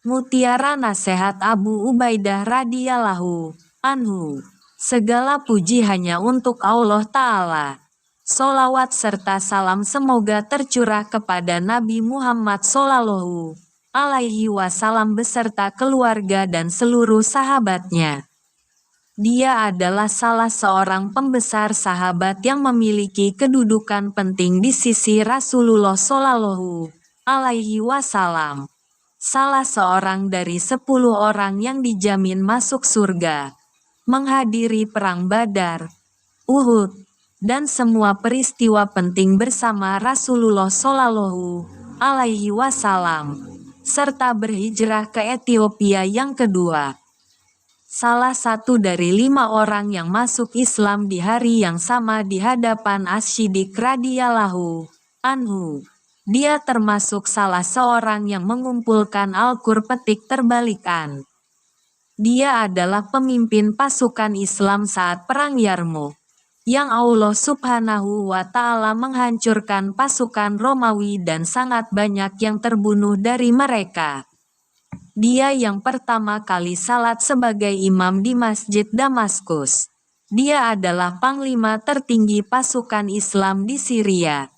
Mutiara nasihat Abu Ubaidah radhiyallahu anhu. Segala puji hanya untuk Allah Ta'ala. Sholawat serta salam semoga tercurah kepada Nabi Muhammad Sallallahu Alaihi Wasallam beserta keluarga dan seluruh sahabatnya. Dia adalah salah seorang pembesar sahabat yang memiliki kedudukan penting di sisi Rasulullah Sallallahu Alaihi Wasallam. Salah seorang dari 10 orang yang dijamin masuk surga. Menghadiri perang Badar, Uhud, dan semua peristiwa penting bersama Rasulullah Sallallahu Alaihi Wasallam, serta berhijrah ke Ethiopia yang kedua. Salah satu dari 5 orang yang masuk Islam di hari yang sama di hadapan Asy-Syiddiq radhiyallahu anhu. Dia termasuk salah seorang yang mengumpulkan Al-Qur'an petik terbalikan. Dia adalah pemimpin pasukan Islam saat Perang Yarmouk, yang Allah Subhanahu wa Ta'ala menghancurkan pasukan Romawi dan sangat banyak yang terbunuh dari mereka. Dia yang pertama kali salat sebagai imam di Masjid Damaskus. Dia adalah panglima tertinggi pasukan Islam di Syria.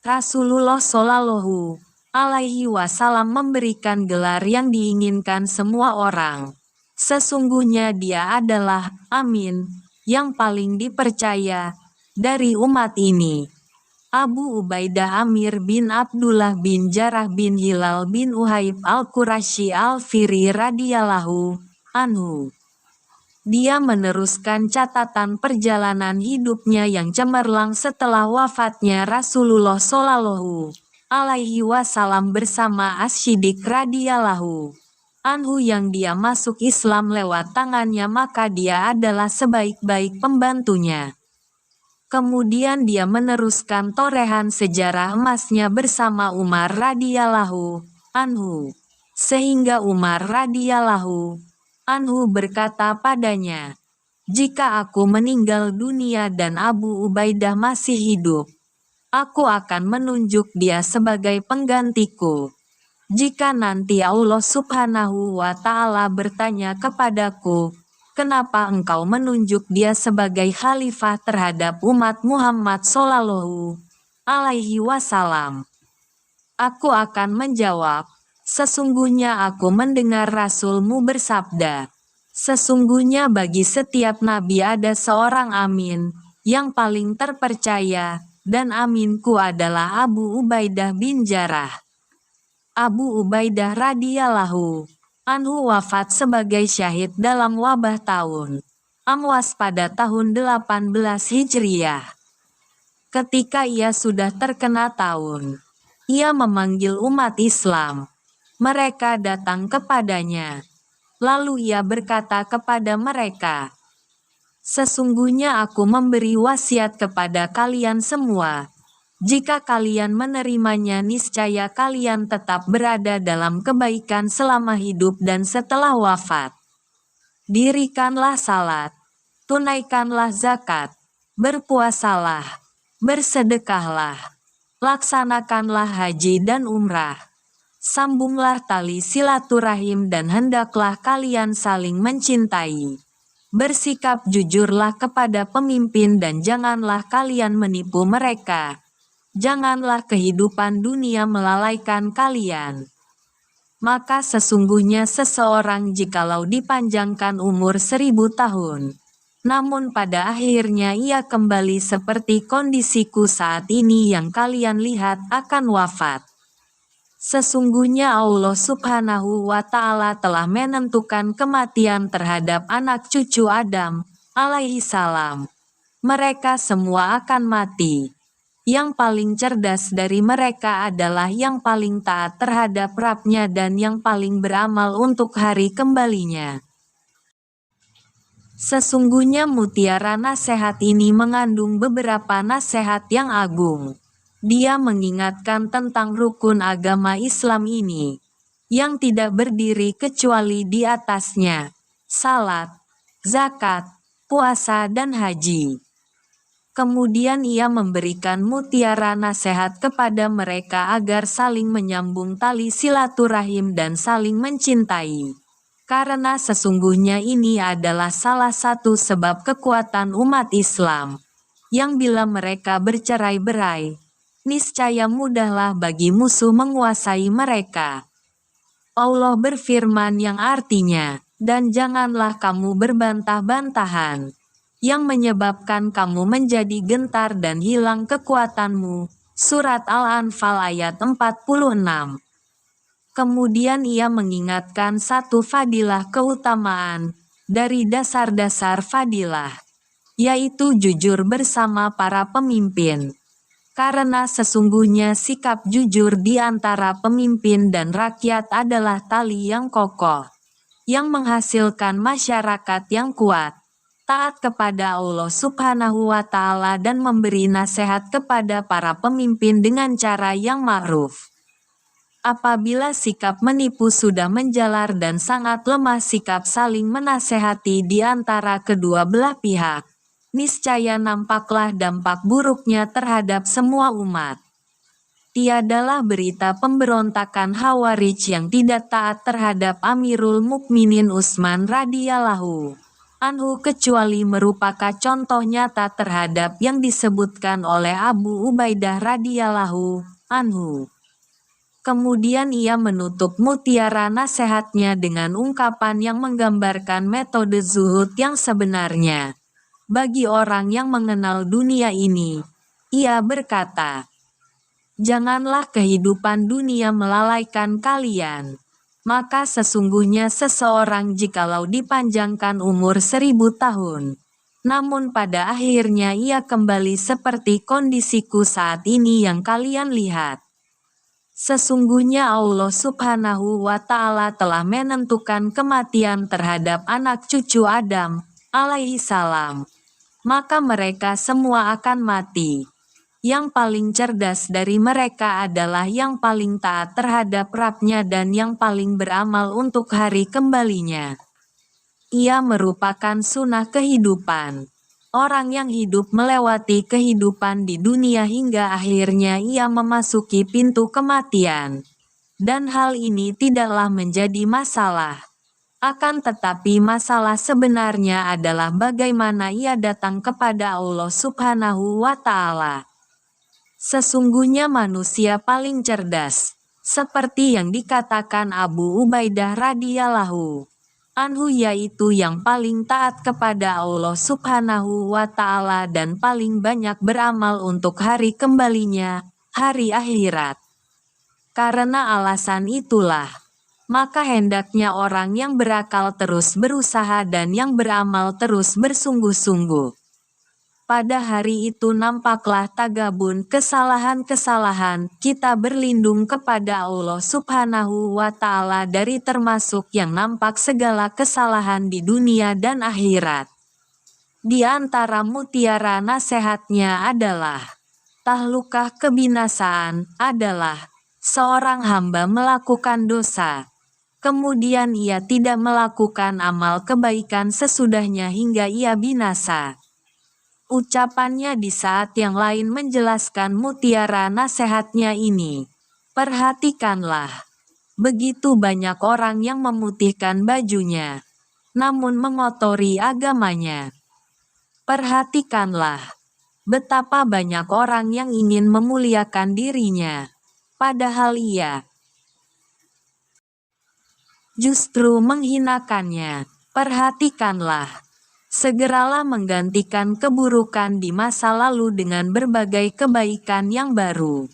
Rasulullah Shallallahu Alaihi Wasallam memberikan gelar yang diinginkan semua orang. Sesungguhnya dia adalah Amin, yang paling dipercaya dari umat ini. Abu Ubaidah Amir bin Abdullah bin Jarrah bin Hilal bin Uhaib al-Qurasyi al-Fihri radhiyallahu anhu. Dia meneruskan catatan perjalanan hidupnya yang cemerlang setelah wafatnya Rasulullah Shallallahu Alaihi Wasallam bersama Asy-Syiddiq radhiyallahu anhu yang dia masuk Islam lewat tangannya, maka dia adalah sebaik-baik pembantunya. Kemudian dia meneruskan torehan sejarah emasnya bersama Umar radhiyallahu anhu, sehingga Umar radhiyallahu anhu berkata padanya, "Jika aku meninggal dunia dan Abu Ubaidah masih hidup, aku akan menunjuk dia sebagai penggantiku. Jika nanti Allah Subhanahu wa Ta'ala bertanya kepadaku, kenapa engkau menunjuk dia sebagai khalifah terhadap umat Muhammad Sallallahu Alaihi Wasallam? Aku akan menjawab, sesungguhnya aku mendengar Rasulmu bersabda, sesungguhnya bagi setiap nabi ada seorang amin, yang paling terpercaya, dan aminku adalah Abu Ubaidah bin Jarrah." Abu Ubaidah radhiyallahu anhu wafat sebagai syahid dalam wabah tahun Amwas pada tahun 18 Hijriyah. Ketika ia sudah terkena tahun, ia memanggil umat Islam. Mereka datang kepadanya. Lalu ia berkata kepada mereka, "Sesungguhnya aku memberi wasiat kepada kalian semua. Jika kalian menerimanya, niscaya kalian tetap berada dalam kebaikan selama hidup dan setelah wafat. Dirikanlah salat, tunaikanlah zakat, berpuasalah, bersedekahlah, laksanakanlah haji dan umrah, sambunglah tali silaturahim dan hendaklah kalian saling mencintai. Bersikap jujurlah kepada pemimpin dan janganlah kalian menipu mereka. Janganlah kehidupan dunia melalaikan kalian. Maka sesungguhnya seseorang jikalau dipanjangkan umur 1000 tahun, namun pada akhirnya ia kembali seperti kondisiku saat ini yang kalian lihat, akan wafat. Sesungguhnya Allah Subhanahu wa Ta'ala telah menentukan kematian terhadap anak cucu Adam alaihi salam. Mereka semua akan mati. Yang paling cerdas dari mereka adalah yang paling taat terhadap Rabb-Nya dan yang paling beramal untuk hari kembalinya." Sesungguhnya mutiara nasihat ini mengandung beberapa nasihat yang agung. Dia mengingatkan tentang rukun agama Islam ini, yang tidak berdiri kecuali di atasnya, salat, zakat, puasa dan haji. Kemudian ia memberikan mutiara nasihat kepada mereka agar saling menyambung tali silaturahim dan saling mencintai. Karena sesungguhnya ini adalah salah satu sebab kekuatan umat Islam, yang bila mereka bercerai-berai, niscaya mudahlah bagi musuh menguasai mereka. Allah berfirman yang artinya, dan janganlah kamu berbantah-bantahan, yang menyebabkan kamu menjadi gentar dan hilang kekuatanmu. Surat Al-Anfal ayat 46. Kemudian ia mengingatkan satu fadilah keutamaan, dari dasar-dasar fadilah, yaitu jujur bersama para pemimpin. Karena sesungguhnya sikap jujur di antara pemimpin dan rakyat adalah tali yang kokoh, yang menghasilkan masyarakat yang kuat, taat kepada Allah Subhanahu wa Ta'ala dan memberi nasihat kepada para pemimpin dengan cara yang ma'ruf. Apabila sikap menipu sudah menjalar dan sangat lemah sikap saling menasehati di antara kedua belah pihak, niscaya nampaklah dampak buruknya terhadap semua umat. Tiadalah berita pemberontakan Khawarij yang tidak taat terhadap Amirul Mukminin Utsman radhiyallahu anhu kecuali merupakan contoh nyata terhadap yang disebutkan oleh Abu Ubaidah radhiyallahu anhu. Kemudian ia menutup mutiara nasihatnya dengan ungkapan yang menggambarkan metode zuhud yang sebenarnya. Bagi orang yang mengenal dunia ini, ia berkata, "Janganlah kehidupan dunia melalaikan kalian. Maka sesungguhnya seseorang jikalau dipanjangkan umur 1000 tahun, namun pada akhirnya ia kembali seperti kondisiku saat ini yang kalian lihat. Sesungguhnya Allah Subhanahu wa Ta'ala telah menentukan kematian terhadap anak cucu Adam alaihi salam. Maka mereka semua akan mati. Yang paling cerdas dari mereka adalah yang paling taat terhadap Rabb-Nya dan yang paling beramal untuk hari kembalinya. Ia merupakan sunnah kehidupan. Orang yang hidup melewati kehidupan di dunia hingga akhirnya ia memasuki pintu kematian. Dan hal ini tidaklah menjadi masalah. Akan tetapi masalah sebenarnya adalah bagaimana ia datang kepada Allah Subhanahu wa Ta'ala. Sesungguhnya manusia paling cerdas, seperti yang dikatakan Abu Ubaidah radhiyallahu anhu, yaitu yang paling taat kepada Allah Subhanahu wa Ta'ala dan paling banyak beramal untuk hari kembalinya, hari akhirat. Karena alasan itulah, maka hendaknya orang yang berakal terus berusaha dan yang beramal terus bersungguh-sungguh. Pada hari itu nampaklah tagabun kesalahan-kesalahan, kita berlindung kepada Allah Subhanahu wa Ta'ala dari termasuk yang nampak segala kesalahan di dunia dan akhirat. Di antara mutiara nasihatnya adalah, tahlukah kebinasaan adalah, seorang hamba melakukan dosa, kemudian ia tidak melakukan amal kebaikan sesudahnya hingga ia binasa. Ucapannya di saat yang lain menjelaskan mutiara nasihatnya ini. Perhatikanlah, begitu banyak orang yang memutihkan bajunya, namun mengotori agamanya. Perhatikanlah, betapa banyak orang yang ingin memuliakan dirinya, padahal ia justru menghinakannya. Perhatikanlah, segeralah menggantikan keburukan di masa lalu dengan berbagai kebaikan yang baru.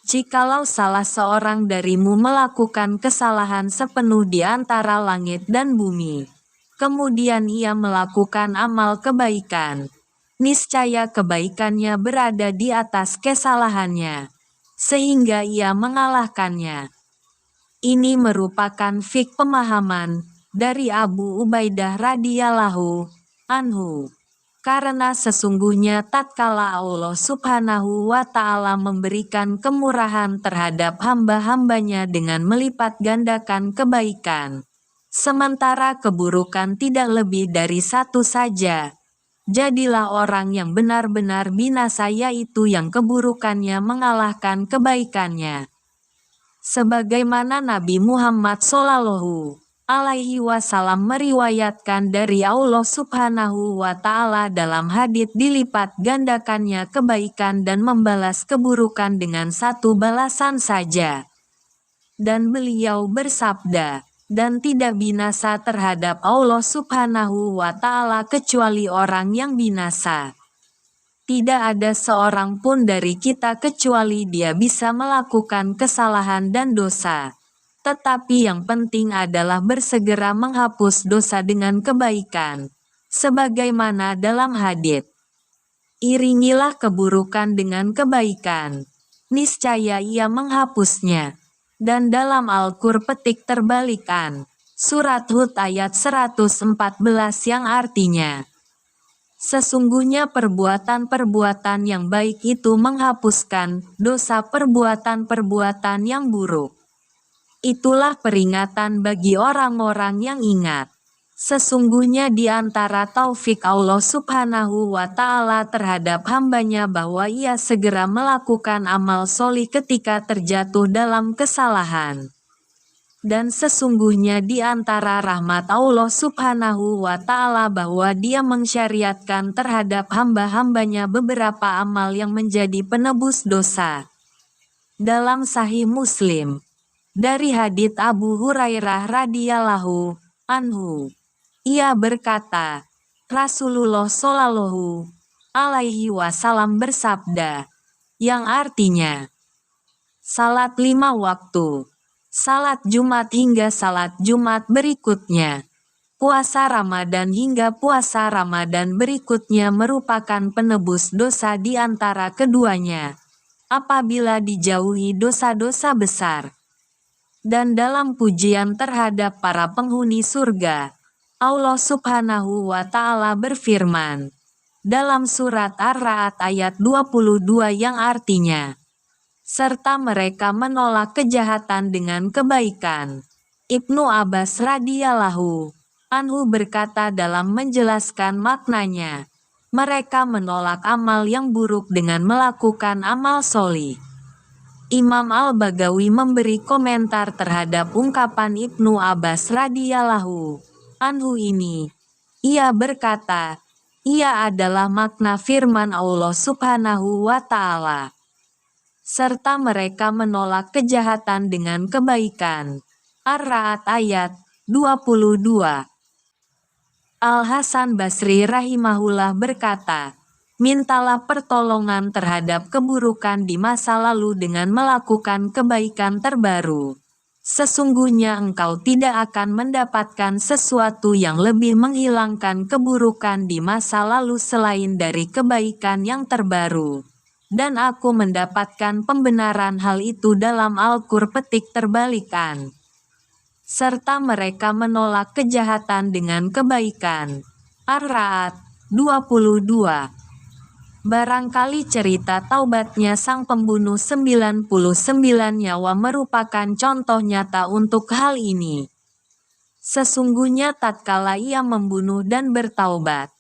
Jikalau salah seorang darimu melakukan kesalahan sepenuh di antara langit dan bumi, kemudian ia melakukan amal kebaikan, niscaya kebaikannya berada di atas kesalahannya, sehingga ia mengalahkannya. Ini merupakan fik pemahaman dari Abu Ubaidah radhiyallahu anhu. Karena sesungguhnya tatkala Allah Subhanahu wa Ta'ala memberikan kemurahan terhadap hamba-hambanya dengan melipat gandakan kebaikan, sementara keburukan tidak lebih dari satu saja, jadilah orang yang benar-benar binasa, yaitu yang keburukannya mengalahkan kebaikannya. Sebagaimana Nabi Muhammad Shallallahu Alaihi Wasallam meriwayatkan dari Allah Subhanahu wa Ta'ala dalam hadits, dilipat gandakannya kebaikan dan membalas keburukan dengan satu balasan saja. Dan beliau bersabda, dan tidak binasa terhadap Allah Subhanahu wa Ta'ala kecuali orang yang binasa. Tidak ada seorang pun dari kita kecuali dia bisa melakukan kesalahan dan dosa. Tetapi yang penting adalah bersegera menghapus dosa dengan kebaikan. Sebagaimana dalam hadits, iringilah keburukan dengan kebaikan, niscaya ia menghapusnya. Dan dalam Al-Qur'an petik terbalikan, surat Hud ayat 114 yang artinya, sesungguhnya perbuatan-perbuatan yang baik itu menghapuskan dosa perbuatan-perbuatan yang buruk. Itulah peringatan bagi orang-orang yang ingat. Sesungguhnya di antara taufik Allah Subhanahu wa Ta'ala terhadap hambanya bahwa ia segera melakukan amal solih ketika terjatuh dalam kesalahan. Dan sesungguhnya di antara rahmat Allah Subhanahu wa Ta'ala bahwa dia mensyariatkan terhadap hamba-hambanya beberapa amal yang menjadi penebus dosa. Dalam Sahih Muslim, dari hadits Abu Hurairah radhiyallahu anhu, ia berkata, Rasulullah Shallallahu Alaihi Wasallam bersabda, yang artinya, salat 5 waktu, salat Jumat hingga salat Jumat berikutnya, puasa Ramadan hingga puasa Ramadan berikutnya merupakan penebus dosa di antara keduanya, apabila dijauhi dosa-dosa besar. Dan dalam pujian terhadap para penghuni surga, Allah Subhanahu wa Ta'ala berfirman dalam surat Ar-Ra'd ayat 22 yang artinya, serta mereka menolak kejahatan dengan kebaikan. Ibnu Abbas radhiyallahu anhu berkata dalam menjelaskan maknanya, mereka menolak amal yang buruk dengan melakukan amal solih. Imam Al-Bagawi memberi komentar terhadap ungkapan Ibnu Abbas radhiyallahu anhu ini. Ia berkata, ia adalah makna firman Allah Subhanahu wa Ta'ala. Serta mereka menolak kejahatan dengan kebaikan. Ar-Ra'd ayat 22. Al-Hasan Basri rahimahullah berkata, mintalah pertolongan terhadap keburukan di masa lalu dengan melakukan kebaikan terbaru. Sesungguhnya engkau tidak akan mendapatkan sesuatu yang lebih menghilangkan keburukan di masa lalu selain dari kebaikan yang terbaru. Dan aku mendapatkan pembenaran hal itu dalam Al-Qur'an petik terbalikan. Serta mereka menolak kejahatan dengan kebaikan. Ar-Ra'd 22. Barangkali cerita taubatnya sang pembunuh 99 nyawa merupakan contoh nyata untuk hal ini. Sesungguhnya tatkala ia membunuh dan bertaubat,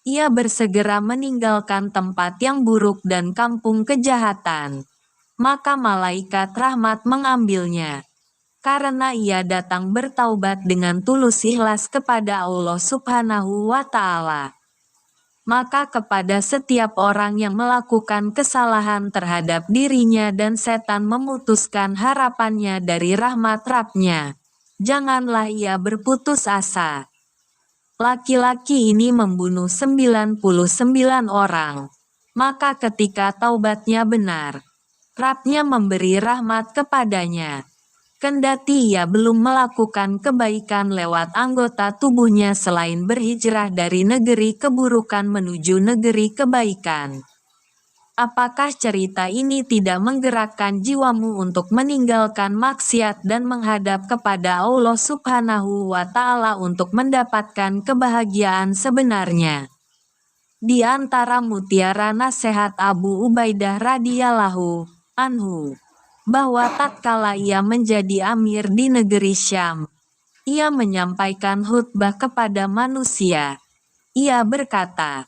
ia bersegera meninggalkan tempat yang buruk dan kampung kejahatan. Maka malaikat rahmat mengambilnya. Karena ia datang bertaubat dengan tulus ikhlas kepada Allah Subhanahu wa Ta'ala. Maka kepada setiap orang yang melakukan kesalahan terhadap dirinya dan setan memutuskan harapannya dari rahmat Rabb-nya, janganlah ia berputus asa. Laki-laki ini membunuh 99 orang. Maka ketika taubatnya benar, Rabb-nya memberi rahmat kepadanya. Kendati ia belum melakukan kebaikan lewat anggota tubuhnya selain berhijrah dari negeri keburukan menuju negeri kebaikan. Apakah cerita ini tidak menggerakkan jiwamu untuk meninggalkan maksiat dan menghadap kepada Allah Subhanahu wa Ta'ala untuk mendapatkan kebahagiaan sebenarnya? Di antara mutiara nasihat Abu Ubaidah radhiyallahu anhu, bahwa tatkala ia menjadi amir di negeri Syam, ia menyampaikan khutbah kepada manusia. Ia berkata,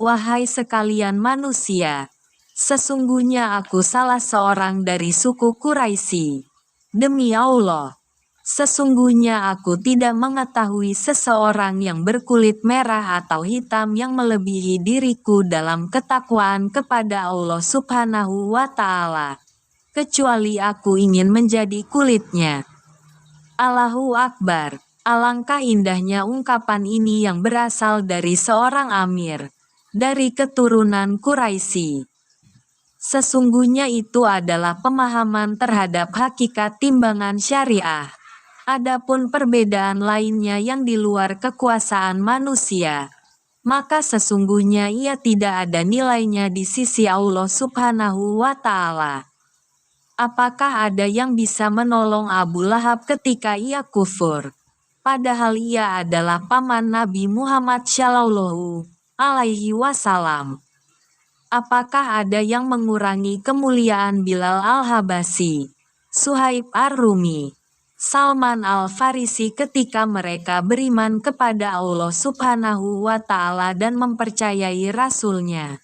Wahai sekalian manusia, sesungguhnya aku salah seorang dari suku Quraisy. Demi Allah, sesungguhnya aku tidak mengetahui seseorang yang berkulit merah atau hitam yang melebihi diriku dalam ketakwaan kepada Allah Subhanahu wa Ta'ala, kecuali aku ingin menjadi kulitnya. Allahu Akbar. Alangkah indahnya ungkapan ini yang berasal dari seorang amir dari keturunan Quraisy. Sesungguhnya itu adalah pemahaman terhadap hakikat timbangan syariah. Adapun perbedaan lainnya yang di luar kekuasaan manusia, maka sesungguhnya ia tidak ada nilainya di sisi Allah Subhanahu wa Ta'ala. Apakah ada yang bisa menolong Abu Lahab ketika ia kufur? Padahal ia adalah paman Nabi Muhammad Shallallahu Alaihi Wasallam. Apakah ada yang mengurangi kemuliaan Bilal Al-Habasyi, Suhaib Ar-Rumi, Salman Al-Farisi ketika mereka beriman kepada Allah Subhanahu wa Ta'ala dan mempercayai Rasul-Nya?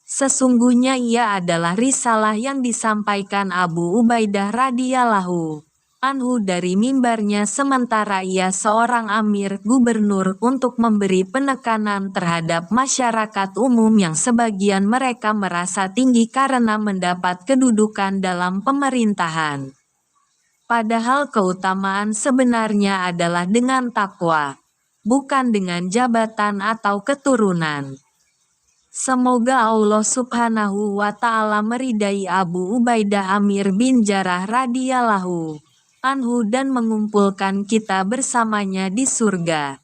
Sesungguhnya ia adalah risalah yang disampaikan Abu Ubaidah radhiyallahu anhu dari mimbarnya sementara ia seorang amir gubernur untuk memberi penekanan terhadap masyarakat umum yang sebagian mereka merasa tinggi karena mendapat kedudukan dalam pemerintahan. Padahal keutamaan sebenarnya adalah dengan takwa, bukan dengan jabatan atau keturunan. Semoga Allah Subhanahu wa Ta'ala meridai Abu Ubaidah Amir bin Jarrah radhiyallahu anhu dan mengumpulkan kita bersamanya di surga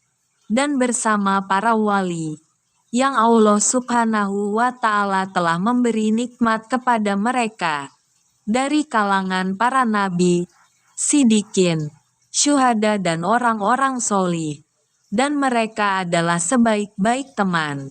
dan bersama para wali yang Allah Subhanahu wa Ta'ala telah memberi nikmat kepada mereka dari kalangan para nabi, siddiqin, syuhada dan orang-orang solih, dan mereka adalah sebaik-baik teman.